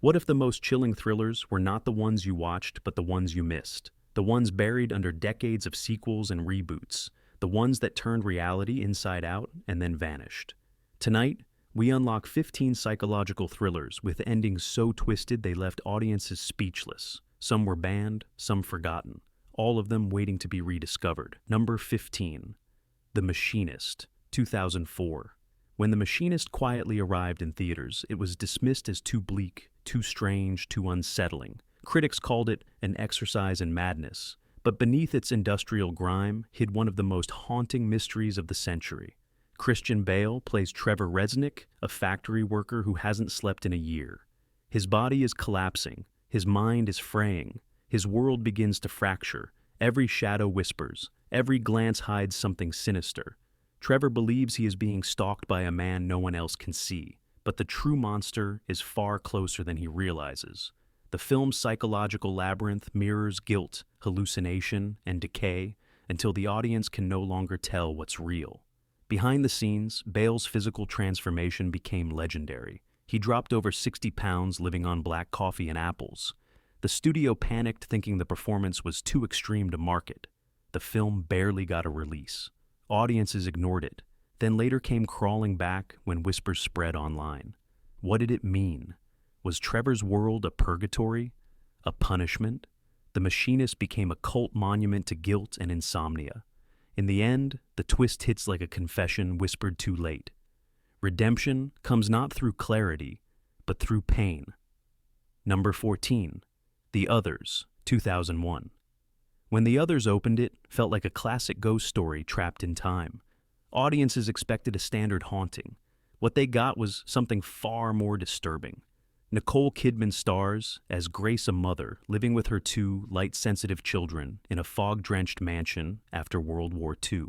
What if the most chilling thrillers were not the ones you watched, but the ones you missed? The ones buried under decades of sequels and reboots. The ones that turned reality inside out and then vanished. Tonight, we unlock 15 psychological thrillers with endings so twisted they left audiences speechless. Some were banned, some forgotten. All of them waiting to be rediscovered. Number 15. The Machinist, 2004. When The Machinist quietly arrived in theaters, it was dismissed as too bleak, too strange, too unsettling. Critics called it an exercise in madness, but beneath its industrial grime hid one of the most haunting mysteries of the century. Christian Bale plays Trevor Resnick, a factory worker who hasn't slept in a year. His body is collapsing, his mind is fraying, his world begins to fracture, every shadow whispers, every glance hides something sinister. Trevor believes he is being stalked by a man no one else can see, but the true monster is far closer than he realizes. The film's psychological labyrinth mirrors guilt, hallucination, and decay until the audience can no longer tell what's real. Behind the scenes, Bale's physical transformation became legendary. He dropped over 60 pounds living on black coffee and apples. The studio panicked thinking the performance was too extreme to market. The film barely got a release. Audiences ignored it, then later came crawling back when whispers spread online. What did it mean? Was Trevor's world a purgatory? A punishment? The Machinist became a cult monument to guilt and insomnia. In the end, the twist hits like a confession whispered too late. Redemption comes not through clarity, but through pain. Number 14. The Others, 2001. When The Others opened, it felt like a classic ghost story trapped in time. Audiences expected a standard haunting. What they got was something far more disturbing. Nicole Kidman stars as Grace, a mother living with her two light-sensitive children in a fog-drenched mansion after World War II.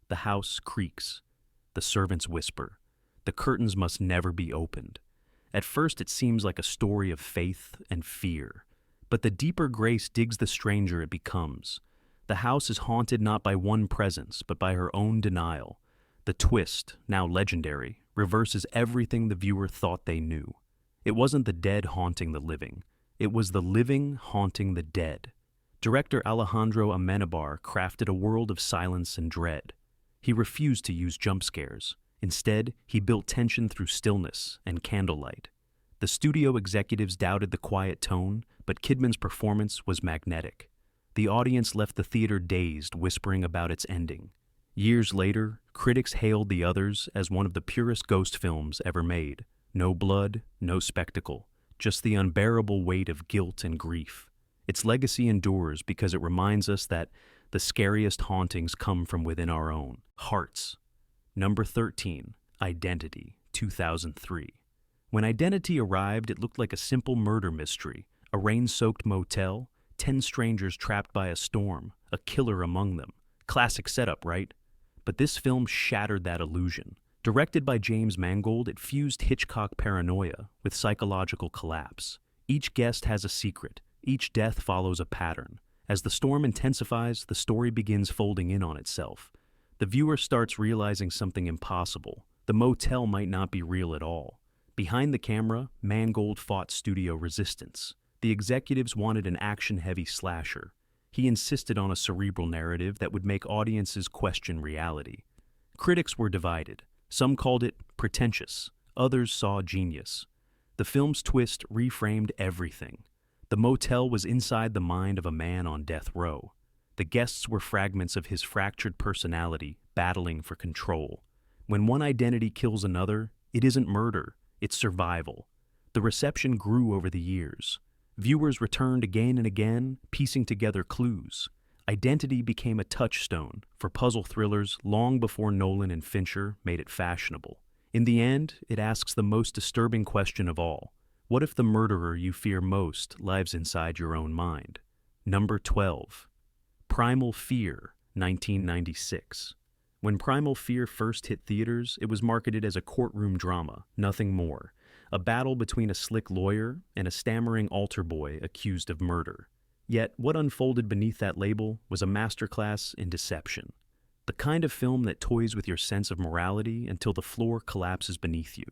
The house creaks. The servants whisper. The curtains must never be opened. At first, it seems like a story of faith and fear. But the deeper Grace digs, the stranger it becomes. The house is haunted not by one presence, but by her own denial. The twist, now legendary, reverses everything the viewer thought they knew. It wasn't the dead haunting the living. It was the living haunting the dead. Director Alejandro Amenabar crafted a world of silence and dread. He refused to use jump scares. Instead, he built tension through stillness and candlelight. The studio executives doubted the quiet tone, but Kidman's performance was magnetic. The audience left the theater dazed, whispering about its ending. Years later, critics hailed The Others as one of the purest ghost films ever made. No blood, no spectacle, just the unbearable weight of guilt and grief. Its legacy endures because it reminds us that the scariest hauntings come from within our own hearts. Number 13, Identity, 2003. When Identity arrived, it looked like a simple murder mystery. A rain-soaked motel, 10 strangers trapped by a storm, a killer among them. Classic setup, right? But this film shattered that illusion. Directed by James Mangold, it fused Hitchcock paranoia with psychological collapse. Each guest has a secret. Each death follows a pattern. As the storm intensifies, the story begins folding in on itself. The viewer starts realizing something impossible. The motel might not be real at all. Behind the camera, Mangold fought studio resistance. The executives wanted an action-heavy slasher. He insisted on a cerebral narrative that would make audiences question reality. Critics were divided. Some called it pretentious. Others saw genius. The film's twist reframed everything. The motel was inside the mind of a man on death row. The guests were fragments of his fractured personality battling for control. When one identity kills another, it isn't murder, it's survival. The reception grew over the years. Viewers returned again and again, piecing together clues. Identity became a touchstone for puzzle thrillers long before Nolan and Fincher made it fashionable. In the end, it asks the most disturbing question of all. What if the murderer you fear most lives inside your own mind? Number 12. Primal Fear, 1996. When Primal Fear first hit theaters, it was marketed as a courtroom drama, nothing more. A battle between a slick lawyer and a stammering altar boy accused of murder. Yet, what unfolded beneath that label was a masterclass in deception. The kind of film that toys with your sense of morality until the floor collapses beneath you.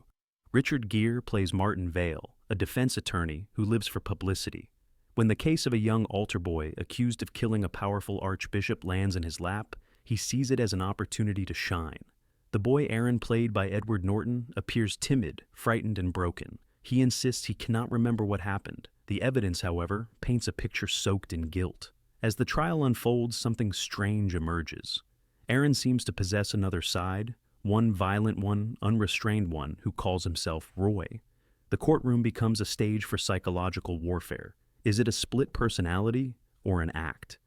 Richard Gere plays Martin Vale, a defense attorney who lives for publicity. When the case of a young altar boy accused of killing a powerful archbishop lands in his lap, he sees it as an opportunity to shine. The boy Aaron, played by Edward Norton, appears timid, frightened, and broken. He insists he cannot remember what happened. The evidence, however, paints a picture soaked in guilt. As the trial unfolds, something strange emerges. Aaron seems to possess another side, one violent one, unrestrained one, who calls himself Roy. The courtroom becomes a stage for psychological warfare. Is it a split personality or an act?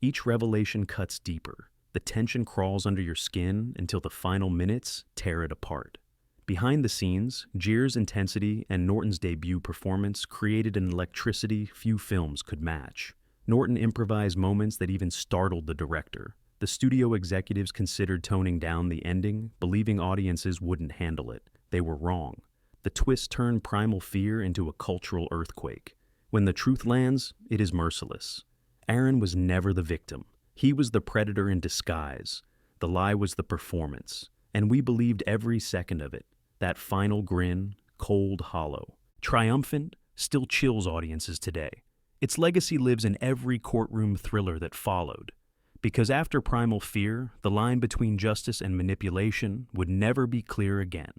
Each revelation cuts deeper. The tension crawls under your skin until the final minutes tear it apart. Behind the scenes, Gyr's intensity and Norton's debut performance created an electricity few films could match. Norton improvised moments that even startled the director. The studio executives considered toning down the ending, believing audiences wouldn't handle it. They were wrong. The twist turned Primal Fear into a cultural earthquake. When the truth lands, it is merciless. Aaron was never the victim. He was the predator in disguise. The lie was the performance. And we believed every second of it. That final grin, cold, hollow, triumphant, still chills audiences today. Its legacy lives in every courtroom thriller that followed. Because after Primal Fear, the line between justice and manipulation would never be clear again.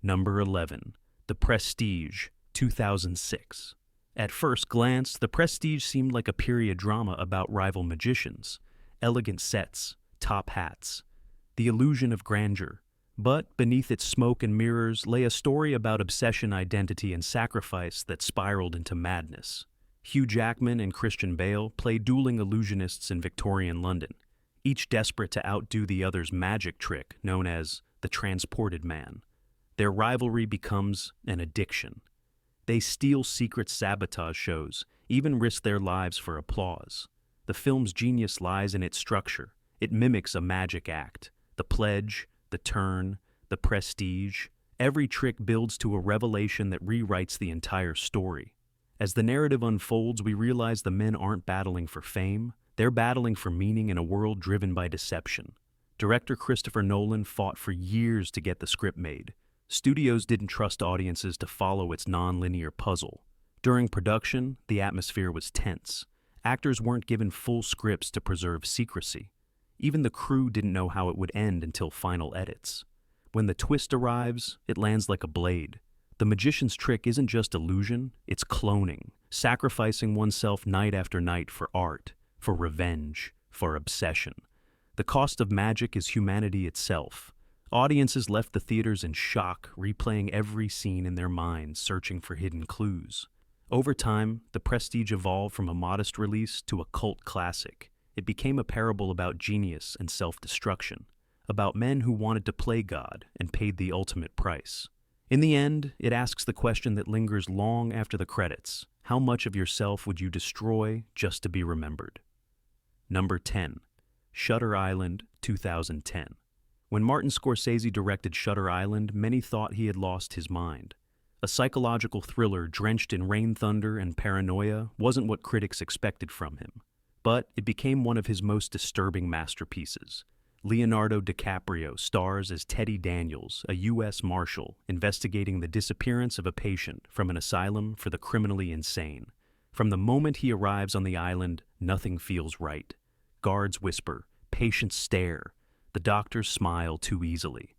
Number 11. The Prestige, 2006. At first glance, The Prestige seemed like a period drama about rival magicians. Elegant sets, top hats, the illusion of grandeur. But beneath its smoke and mirrors lay a story about obsession, identity, and sacrifice that spiraled into madness. Hugh Jackman and Christian Bale played dueling illusionists in Victorian London, each desperate to outdo the other's magic trick known as the transported man. Their rivalry becomes an addiction. They steal secret sabotage shows, even risk their lives for applause. The film's genius lies in its structure. It mimics a magic act. The pledge, the turn, the prestige. Every trick builds to a revelation that rewrites the entire story. As the narrative unfolds, we realize the men aren't battling for fame. They're battling for meaning in a world driven by deception. Director Christopher Nolan fought for years to get the script made. Studios didn't trust audiences to follow its non-linear puzzle. During production, the atmosphere was tense. Actors weren't given full scripts to preserve secrecy. Even the crew didn't know how it would end until final edits. When the twist arrives, it lands like a blade. The magician's trick isn't just illusion, it's cloning, sacrificing oneself night after night for art, for revenge, for obsession. The cost of magic is humanity itself. Audiences left the theaters in shock, replaying every scene in their minds, searching for hidden clues. Over time, The Prestige evolved from a modest release to a cult classic. It became a parable about genius and self-destruction, about men who wanted to play God and paid the ultimate price. In the end, it asks the question that lingers long after the credits. How much of yourself would you destroy just to be remembered? Number 10. Shutter Island, 2010. When Martin Scorsese directed Shutter Island, many thought he had lost his mind. A psychological thriller drenched in rain, thunder, and paranoia wasn't what critics expected from him. But it became one of his most disturbing masterpieces. Leonardo DiCaprio stars as Teddy Daniels, a U.S. Marshal investigating the disappearance of a patient from an asylum for the criminally insane. From the moment he arrives on the island, nothing feels right. Guards whisper, patients stare, the doctors smile too easily.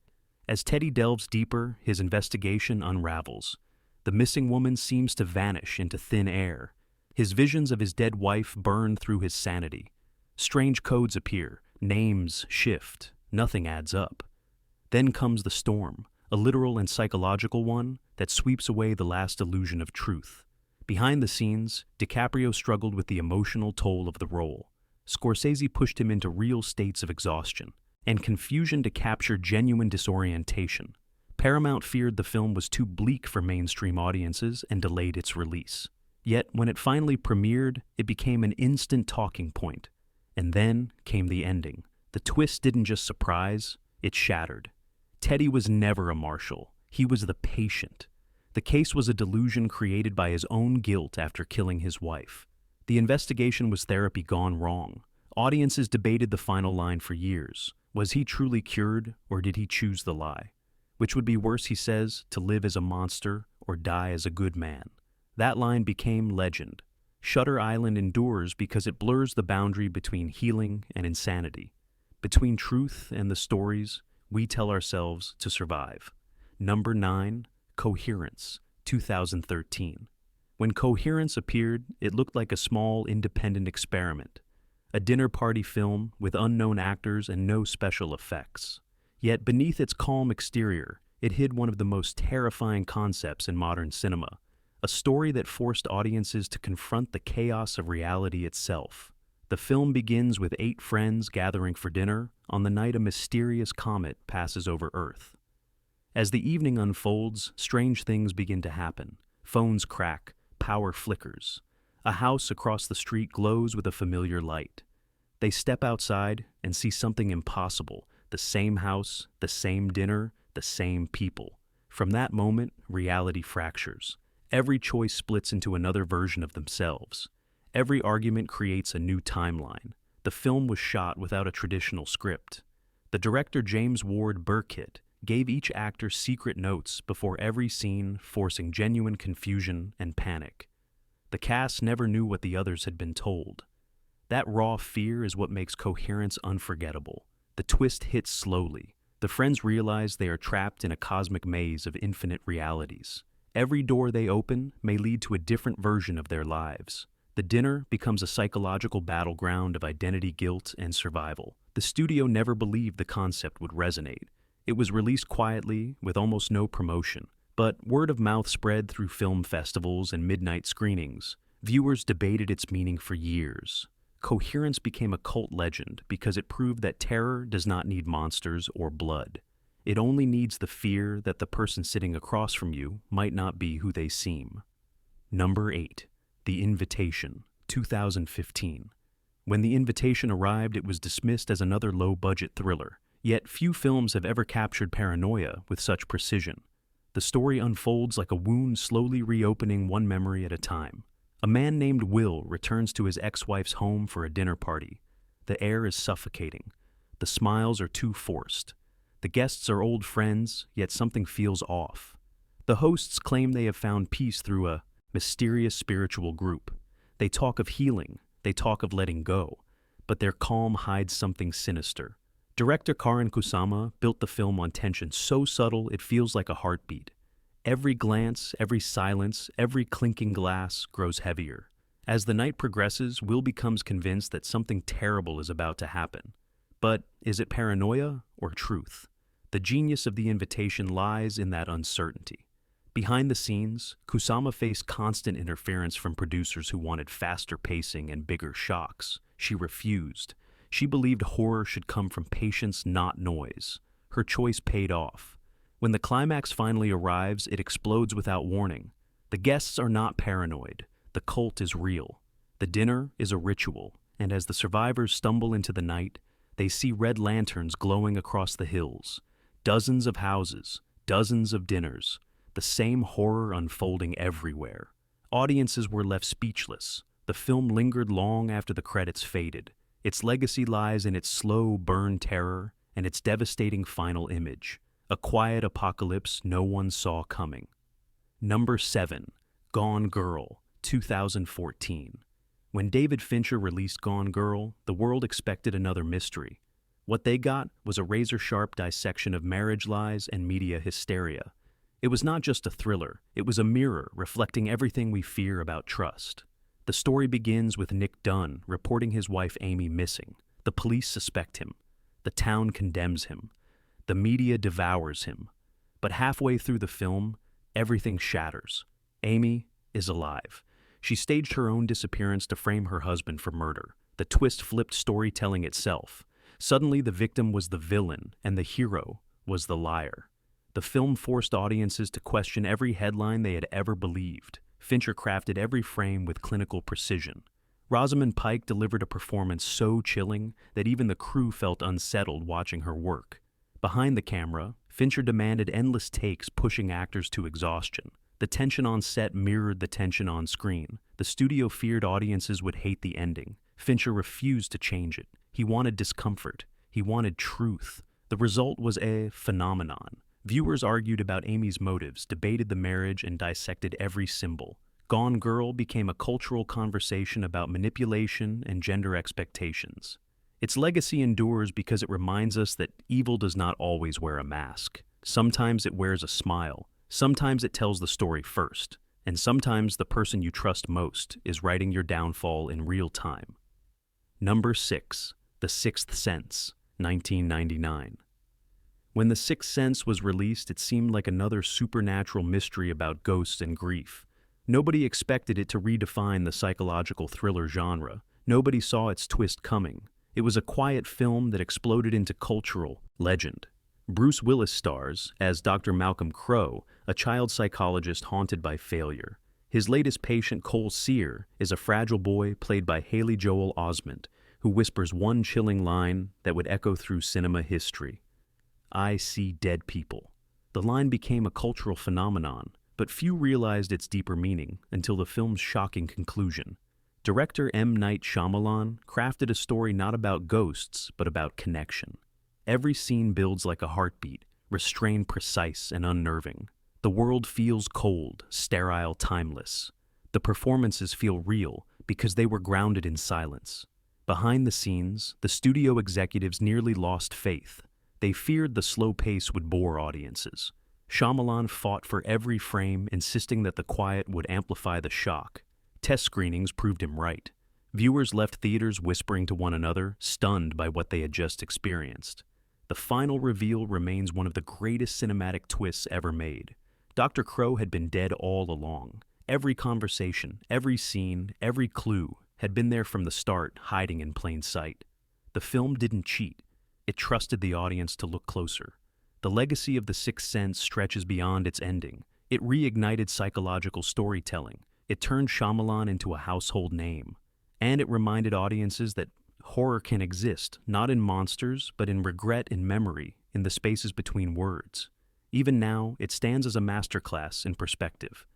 As Teddy delves deeper, his investigation unravels. The missing woman seems to vanish into thin air. His visions of his dead wife burn through his sanity. Strange codes appear. Names shift. Nothing adds up. Then comes the storm, a literal and psychological one that sweeps away the last illusion of truth. Behind the scenes, DiCaprio struggled with the emotional toll of the role. Scorsese pushed him into real states of exhaustion and confusion to capture genuine disorientation. Paramount feared the film was too bleak for mainstream audiences and delayed its release. Yet, when it finally premiered, it became an instant talking point. And then came the ending. The twist didn't just surprise, it shattered. Teddy was never a marshal. He was the patient. The case was a delusion created by his own guilt after killing his wife. The investigation was therapy gone wrong. Audiences debated the final line for years. Was he truly cured, or did he choose the lie? Which would be worse, he says, to live as a monster or die as a good man. That line became legend. Shutter Island endures because it blurs the boundary between healing and insanity, between truth and the stories we tell ourselves to survive. Number 9, Coherence, 2013. When Coherence appeared, it looked like a small independent experiment, a dinner party film with unknown actors and no special effects. Yet beneath its calm exterior, it hid one of the most terrifying concepts in modern cinema, a story that forced audiences to confront the chaos of reality itself. The film begins with 8 friends gathering for dinner on the night a mysterious comet passes over Earth. As the evening unfolds, strange things begin to happen. Phones crack, power flickers. A house across the street glows with a familiar light. They step outside and see something impossible: the same house, the same dinner, the same people. From that moment, reality fractures. Every choice splits into another version of themselves. Every argument creates a new timeline. The film was shot without a traditional script. The director James Ward Burkitt gave each actor secret notes before every scene, forcing genuine confusion and panic. The cast never knew what the others had been told. That raw fear is what makes Coherence unforgettable. The twist hits slowly. The friends realize they are trapped in a cosmic maze of infinite realities. Every door they open may lead to a different version of their lives. The dinner becomes a psychological battleground of identity, guilt, and survival. The studio never believed the concept would resonate. It was released quietly, with almost no promotion. But word of mouth spread through film festivals and midnight screenings. Viewers debated its meaning for years. Coherence became a cult legend because it proved that terror does not need monsters or blood. It only needs the fear that the person sitting across from you might not be who they seem. Number 8. The Invitation, 2015. When The Invitation arrived, it was dismissed as another low-budget thriller. Yet few films have ever captured paranoia with such precision. The story unfolds like a wound slowly reopening one memory at a time. A man named Will returns to his ex-wife's home for a dinner party. The air is suffocating. The smiles are too forced. The guests are old friends, yet something feels off. The hosts claim they have found peace through a mysterious spiritual group. They talk of healing, they talk of letting go, but their calm hides something sinister. Director Karan Kusama built the film on tension so subtle it feels like a heartbeat. Every glance, every silence, every clinking glass grows heavier. As the night progresses, Will becomes convinced that something terrible is about to happen. But is it paranoia or truth? The genius of The Invitation lies in that uncertainty. Behind the scenes, Kusama faced constant interference from producers who wanted faster pacing and bigger shocks. She refused. She believed horror should come from patience, not noise. Her choice paid off. When the climax finally arrives, it explodes without warning. The guests are not paranoid. The cult is real. The dinner is a ritual, and as the survivors stumble into the night, they see red lanterns glowing across the hills. Dozens of houses, dozens of dinners, the same horror unfolding everywhere. Audiences were left speechless. The film lingered long after the credits faded. Its legacy lies in its slow burn terror and its devastating final image, a quiet apocalypse no one saw coming. Number 7. Gone Girl, 2014. When David Fincher released Gone Girl, the world expected another mystery. What they got was a razor-sharp dissection of marriage lies and media hysteria. It was not just a thriller, it was a mirror reflecting everything we fear about trust. The story begins with Nick Dunn reporting his wife Amy missing. The police suspect him. The town condemns him. The media devours him. But halfway through the film, everything shatters. Amy is alive. She staged her own disappearance to frame her husband for murder. The twist flipped storytelling itself. Suddenly, the victim was the villain, and the hero was the liar. The film forced audiences to question every headline they had ever believed. Fincher crafted every frame with clinical precision. Rosamund Pike delivered a performance so chilling that even the crew felt unsettled watching her work. Behind the camera, Fincher demanded endless takes, pushing actors to exhaustion. The tension on set mirrored the tension on screen. The studio feared audiences would hate the ending. Fincher refused to change it. He wanted discomfort. He wanted truth. The result was a phenomenon. Viewers argued about Amy's motives, debated the marriage, and dissected every symbol. Gone Girl became a cultural conversation about manipulation and gender expectations. Its legacy endures because it reminds us that evil does not always wear a mask. Sometimes it wears a smile, sometimes it tells the story first, and sometimes the person you trust most is writing your downfall in real time. Number 6. The Sixth Sense, 1999. When The Sixth Sense was released, it seemed like another supernatural mystery about ghosts and grief. Nobody expected it to redefine the psychological thriller genre. Nobody saw its twist coming. It was a quiet film that exploded into cultural legend. Bruce Willis stars as Dr. Malcolm Crowe, a child psychologist haunted by failure. His latest patient, Cole Sear, is a fragile boy played by Haley Joel Osment, who whispers one chilling line that would echo through cinema history. "I see dead people." The line became a cultural phenomenon, but few realized its deeper meaning until the film's shocking conclusion. Director M. Night Shyamalan crafted a story not about ghosts, but about connection. Every scene builds like a heartbeat, restrained, precise, and unnerving. The world feels cold, sterile, timeless. The performances feel real because they were grounded in silence. Behind the scenes, the studio executives nearly lost faith. They feared the slow pace would bore audiences. Shyamalan fought for every frame, insisting that the quiet would amplify the shock. Test screenings proved him right. Viewers left theaters whispering to one another, stunned by what they had just experienced. The final reveal remains one of the greatest cinematic twists ever made. Dr. Crowe had been dead all along. Every conversation, every scene, every clue had been there from the start, hiding in plain sight. The film didn't cheat. It trusted the audience to look closer. The legacy of The Sixth Sense stretches beyond its ending. It reignited psychological storytelling. It turned Shyamalan into a household name. And it reminded audiences that horror can exist, not in monsters, but in regret and memory, in the spaces between words. Even now, it stands as a masterclass in perspective.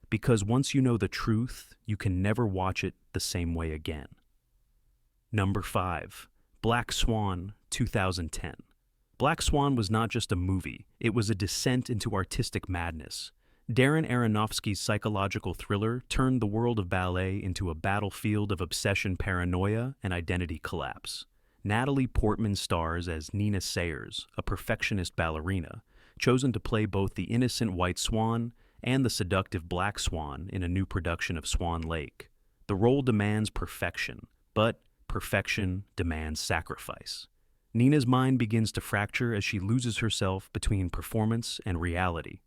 Because once you know the truth, you can never watch it the same way again. Number 5. Black Swan, 2010. Black Swan was not just a movie, it was a descent into artistic madness. Darren Aronofsky's psychological thriller turned the world of ballet into a battlefield of obsession, paranoia, and identity collapse. Natalie Portman stars as Nina Sayers, a perfectionist ballerina, chosen to play both the innocent white swan and the seductive black swan in a new production of Swan Lake. The role demands perfection, but perfection demands sacrifice. Nina's mind begins to fracture as she loses herself between performance and reality.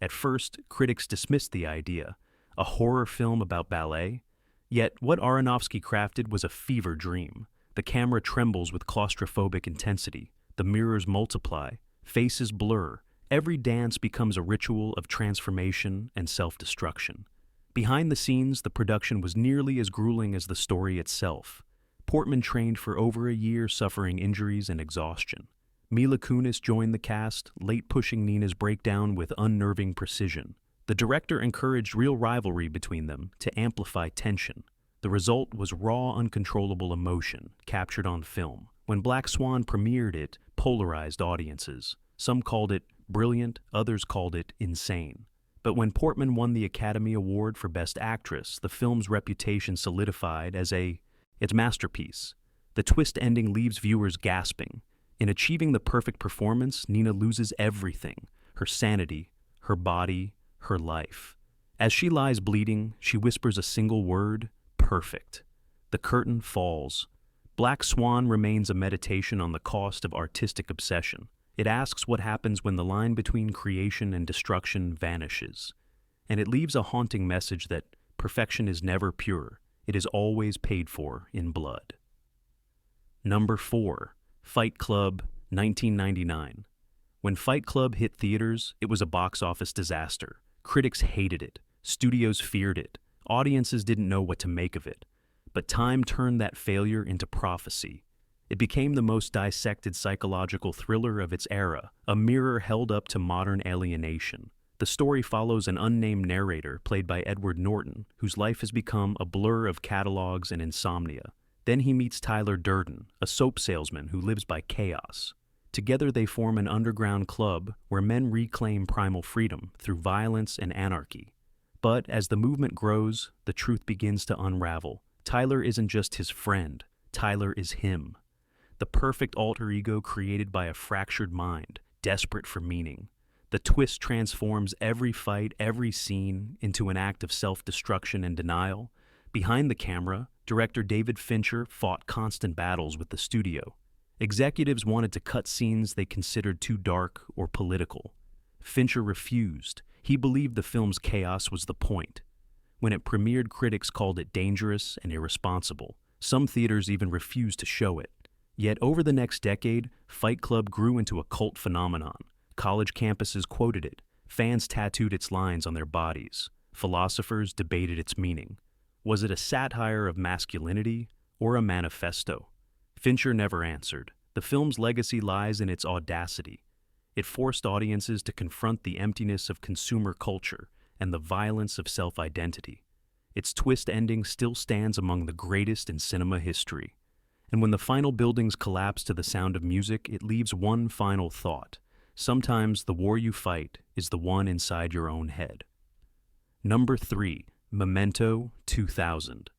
At first, critics dismissed the idea, a horror film about ballet. Yet what Aronofsky crafted was a fever dream. The camera trembles with claustrophobic intensity, the mirrors multiply, faces blur, every dance becomes a ritual of transformation and self-destruction. Behind the scenes, the production was nearly as grueling as the story itself. Portman trained for over a year, suffering injuries and exhaustion. Mila Kunis joined the cast, late pushing Nina's breakdown with unnerving precision. The director encouraged real rivalry between them to amplify tension. The result was raw, uncontrollable emotion, captured on film. When Black Swan premiered, it polarized audiences. Some called it brilliant, others called it insane. But when Portman won the Academy Award for Best Actress, the film's reputation solidified as its masterpiece. The twist ending leaves viewers gasping. In achieving the perfect performance, Nina loses everything: her sanity, her body, her life. As she lies bleeding, she whispers a single word: perfect. The curtain falls. Black Swan remains a meditation on the cost of artistic obsession. It asks what happens when the line between creation and destruction vanishes. And it leaves a haunting message that perfection is never pure. It is always paid for in blood. Number 4. Fight Club, 1999. When Fight Club hit theaters, it was a box office disaster. Critics hated it. Studios feared it. Audiences didn't know what to make of it. But time turned that failure into prophecy. It became the most dissected psychological thriller of its era, a mirror held up to modern alienation. The story follows an unnamed narrator played by Edward Norton, whose life has become a blur of catalogs and insomnia. Then he meets Tyler Durden, a soap salesman who lives by chaos. Together they form an underground club where men reclaim primal freedom through violence and anarchy. But as the movement grows, the truth begins to unravel. Tyler isn't just his friend, Tyler is him. The perfect alter ego created by a fractured mind, desperate for meaning. The twist transforms every fight, every scene, into an act of self-destruction and denial. Behind the camera, director David Fincher fought constant battles with the studio. Executives wanted to cut scenes they considered too dark or political. Fincher refused. He believed the film's chaos was the point. When it premiered, critics called it dangerous and irresponsible. Some theaters even refused to show it. Yet over the next decade, Fight Club grew into a cult phenomenon. College campuses quoted it. Fans tattooed its lines on their bodies. Philosophers debated its meaning. Was it a satire of masculinity or a manifesto? Fincher never answered. The film's legacy lies in its audacity. It forced audiences to confront the emptiness of consumer culture and the violence of self-identity. Its twist ending still stands among the greatest in cinema history. And when the final buildings collapse to the sound of music, it leaves one final thought. Sometimes the war you fight is the one inside your own head. Number 3. Memento 2000.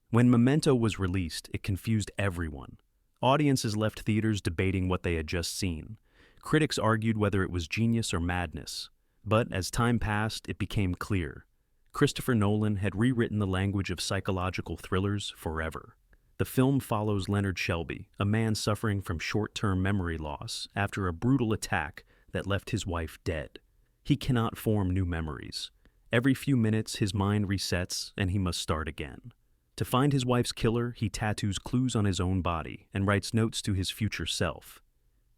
When Memento was released, it confused everyone. Audiences left theaters debating what they had just seen. Critics argued whether it was genius or madness. But as time passed, it became clear. Christopher Nolan had rewritten the language of psychological thrillers forever. The film follows Leonard Shelby, a man suffering from short-term memory loss after a brutal attack that left his wife dead. He cannot form new memories. Every few minutes, his mind resets and he must start again. To find his wife's killer, he tattoos clues on his own body and writes notes to his future self.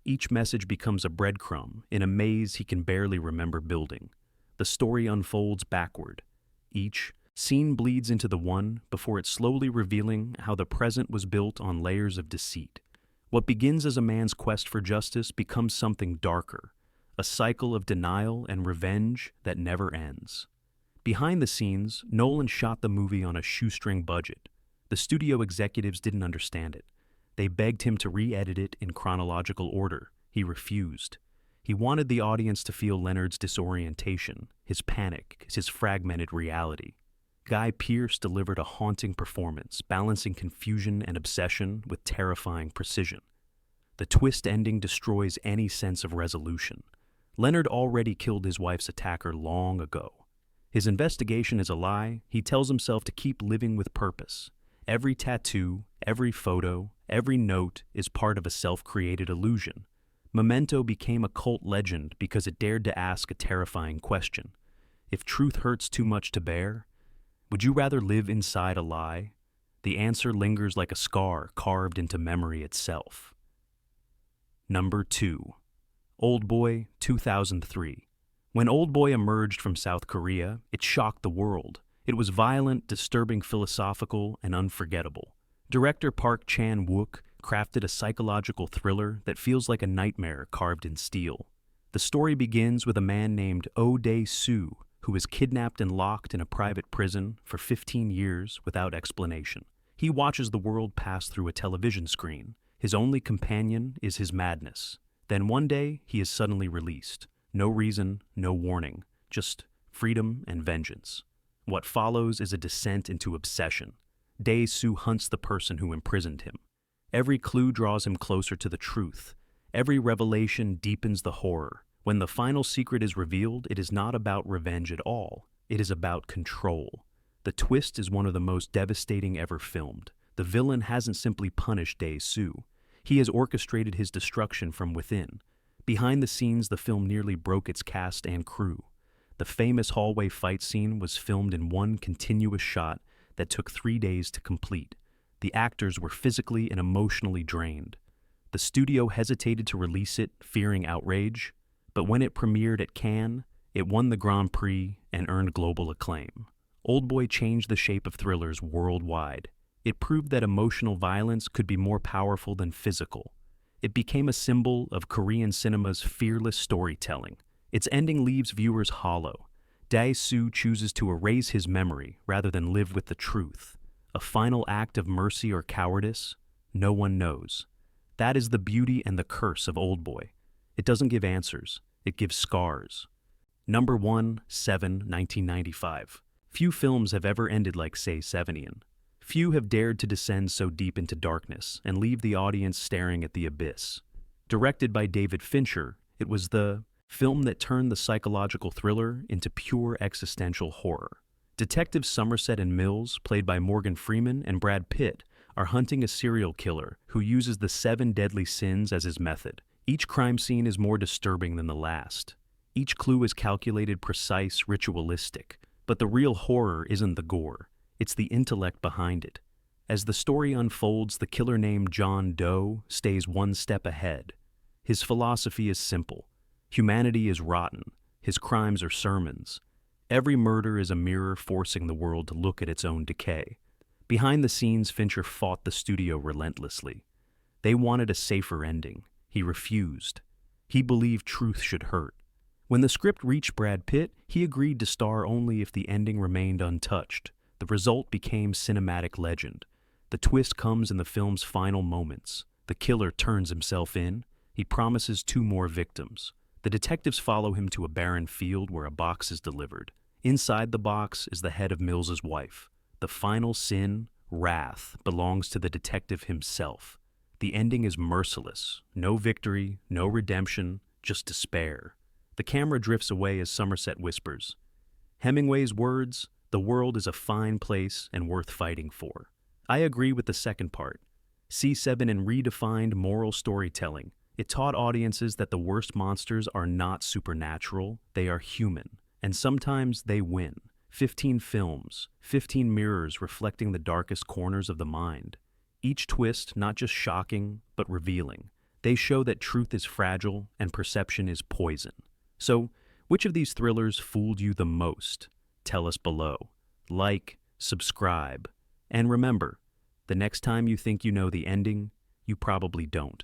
Each message becomes a breadcrumb in a maze he can barely remember building. The story unfolds backward. Each scene bleeds into the one before it slowly revealing how the present was built on layers of deceit. What begins as a man's quest for justice becomes something darker, a cycle of denial and revenge that never ends. Behind the scenes, Nolan shot the movie on a shoestring budget. The studio executives didn't understand it. They begged him to re-edit it in chronological order. He refused. He wanted the audience to feel Leonard's disorientation, his panic, his fragmented reality. Guy Pearce delivered a haunting performance, balancing confusion and obsession with terrifying precision. The twist ending destroys any sense of resolution. Leonard already killed his wife's attacker long ago. His investigation is a lie. He tells himself to keep living with purpose. Every tattoo, every photo, every note is part of a self-created illusion. Memento became a cult legend because it dared to ask a terrifying question. If truth hurts too much to bear, would you rather live inside a lie? The answer lingers like a scar carved into memory itself. Number 2. Oldboy 2003. When Oldboy emerged from South Korea, it shocked the world. It was violent, disturbing, philosophical, and unforgettable. Director Park Chan-wook crafted a psychological thriller that feels like a nightmare carved in steel. The story begins with a man named Oh Dae-soo, who is kidnapped and locked in a private prison for 15 years without explanation. He watches the world pass through a television screen. His only companion is his madness. Then one day, he is suddenly released. No reason, no warning, just freedom and vengeance. What follows is a descent into obsession. Dae-soo hunts the person who imprisoned him. Every clue draws him closer to the truth. Every revelation deepens the horror. When the final secret is revealed, it is not about revenge at all. It is about control. The twist is one of the most devastating ever filmed. The villain hasn't simply punished Dae-soo. He has orchestrated his destruction from within. Behind the scenes, the film nearly broke its cast and crew. The famous hallway fight scene was filmed in one continuous shot that took 3 days to complete. The actors were physically and emotionally drained. The studio hesitated to release it, fearing outrage, but when it premiered at Cannes, it won the Grand Prix and earned global acclaim. Oldboy changed the shape of thrillers worldwide. It proved that emotional violence could be more powerful than physical. It became a symbol of Korean cinema's fearless storytelling. Its ending leaves viewers hollow. Dae-soo chooses to erase his memory rather than live with the truth. A final act of mercy or cowardice? No one knows. That is the beauty and the curse of Oldboy. It doesn't give answers, it gives scars. Number 1, 1995. Few films have ever ended like Say Sevenian. Few have dared to descend so deep into darkness and leave the audience staring at the abyss. Directed by David Fincher, it was the film that turned the psychological thriller into pure existential horror. Detectives Somerset and Mills, played by Morgan Freeman and Brad Pitt, are hunting a serial killer who uses the 7 deadly sins as his method. Each crime scene is more disturbing than the last. Each clue is calculated, precise, ritualistic. But the real horror isn't the gore, it's the intellect behind it. As the story unfolds, the killer named John Doe stays one step ahead. His philosophy is simple. Humanity is rotten. His crimes are sermons. Every murder is a mirror forcing the world to look at its own decay. Behind the scenes, Fincher fought the studio relentlessly. They wanted a safer ending. He refused. He believed truth should hurt. When the script reached Brad Pitt, he agreed to star only if the ending remained untouched. The result became cinematic legend. The twist comes in the film's final moments. The killer turns himself in. He promises 2 more victims. The detectives follow him to a barren field where a box is delivered. Inside the box is the head of Mills's wife. The final sin, wrath, belongs to the detective himself. The ending is merciless. No victory, no redemption, just despair. The camera drifts away as Somerset whispers, Hemingway's words, "The world is a fine place and worth fighting for." I agree with the second part. C7 redefined moral storytelling. It taught audiences that the worst monsters are not supernatural, they are human. And sometimes they win. 15 films, 15 mirrors reflecting the darkest corners of the mind. Each twist not just shocking, but revealing. They show that truth is fragile and perception is poison. So, which of these thrillers fooled you the most? Tell us below. Like, subscribe, and remember, the next time you think you know the ending, you probably don't.